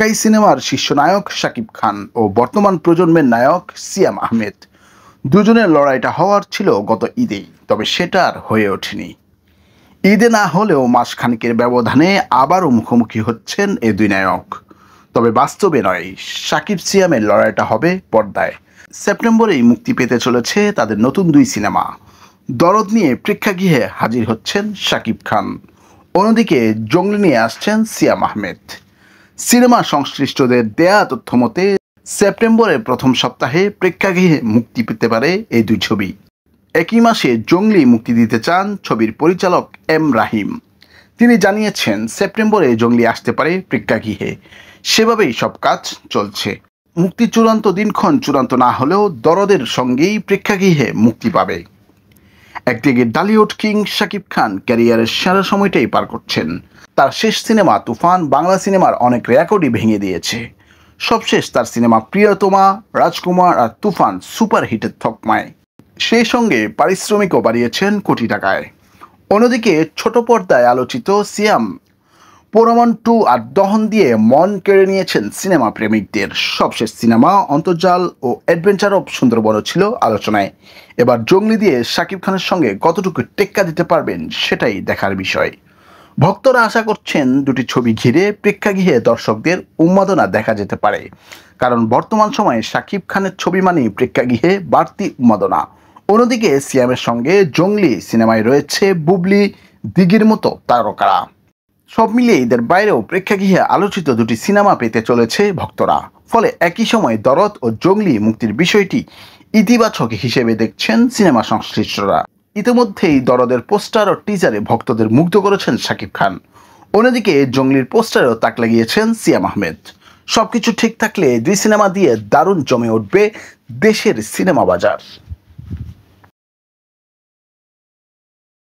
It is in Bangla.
ঢাকাই সিনেমার শীর্ষ নায়ক শাকিব খান ও বর্তমান প্রজন্মের নায়ক সিয়াম আহমেদ দুজনের লড়াইটা হওয়ার ছিল গত ঈদেই, তবে সেটা আর হয়ে ওঠেনি। ঈদে না হলেও মাসখানেকের ব্যবধানে আবারও মুখোমুখি হচ্ছেন এই দুই নায়ক। তবে বাস্তবে নয়, শাকিব সিয়ামের লড়াইটা হবে পর্দায়। সেপ্টেম্বরেই মুক্তি পেতে চলেছে তাদের নতুন দুই সিনেমা। দরদ নিয়ে প্রেক্ষাগৃহে হাজির হচ্ছেন শাকিব খান, অন্যদিকে জঙ্গলি নিয়ে আসছেন সিয়াম আহমেদ। সিনেমা সংশ্লিষ্টদের দেয়া তথ্য মতে সেপ্টেম্বরের প্রথম সপ্তাহে প্রেক্ষাগৃহে মুক্তি পেতে পারে এই দুই ছবি। একই মাসে জঙ্গলি মুক্তি দিতে চান ছবির পরিচালক এম রাহিম। তিনি জানিয়েছেন সেপ্টেম্বরে জঙ্গলি আসতে পারে প্রেক্ষাগৃহে, সেভাবেই সব কাজ চলছে। মুক্তি চূড়ান্ত দিনক্ষণ চূড়ান্ত না হলেও দরদের সঙ্গেই প্রেক্ষাগৃহে মুক্তি পাবে। একদিকে ডালিউড কিং শাকিব খান ক্যারিয়ারের সেরা সময়টাই পার করছেন। তার শেষ সিনেমা তুফান বাংলা সিনেমার অনেক রেকর্ডই ভেঙে দিয়েছে। সবশেষ তার সিনেমা প্রিয়তমা, রাজকুমার আর তুফান সুপার হিটের তকমায়। সেই সঙ্গে পারিশ্রমিকও বাড়িয়েছেন কোটি টাকায়। অন্যদিকে ছোট পর্দায় আলোচিত সিয়াম পোরামান 2 আর দহন দিয়ে মন কেড়ে নিয়েছেন সিনেমা প্রেমিকদের। সবশেষ সিনেমা অন্তর্জাল ও অ্যাডভেঞ্চার অফ সুন্দরবনও ছিল আলোচনায়। এবার জঙ্গলি দিয়ে শাকিব খানের সঙ্গে কতটুকু টেক্কা দিতে পারবেন সেটাই দেখার বিষয়। ভক্তরা আশা করছেন দুটি ছবি ঘিরে প্রেক্ষাগৃহে দর্শকদের উন্মাদনা দেখা যেতে পারে, কারণ বর্তমান সময়ে শাকিব খানের ছবি মানেই প্রেক্ষাগৃহে বাড়তি উন্মাদনা। অন্যদিকে সিয়ামের সঙ্গে জঙ্গলি সিনেমায় রয়েছে বুবলি, দিঘির মতো তারকারা। সব মিলিয়ে ঈদের বাইরেও প্রেক্ষাগৃহে আলোচিত দুটি সিনেমা পেতে চলেছে ভক্তরা। ফলে একই সময় দরদ ও জঙ্গলি মুক্তির বিষয়টি ইতিবাচক হিসেবে দেখছেন সিনেমা সংশ্লিষ্টরা। ইতিমধ্যেই দরদের পোস্টার ও টিজারে ভক্তদের মুগ্ধ করেছেন শাকিব খান। অন্যদিকে জঙ্গলির পোস্টারেও তাক লাগিয়েছেন সিয়াম আহমেদ। সবকিছু ঠিক থাকলে দুই সিনেমা দিয়ে দারুণ জমে উঠবে দেশের সিনেমা বাজার।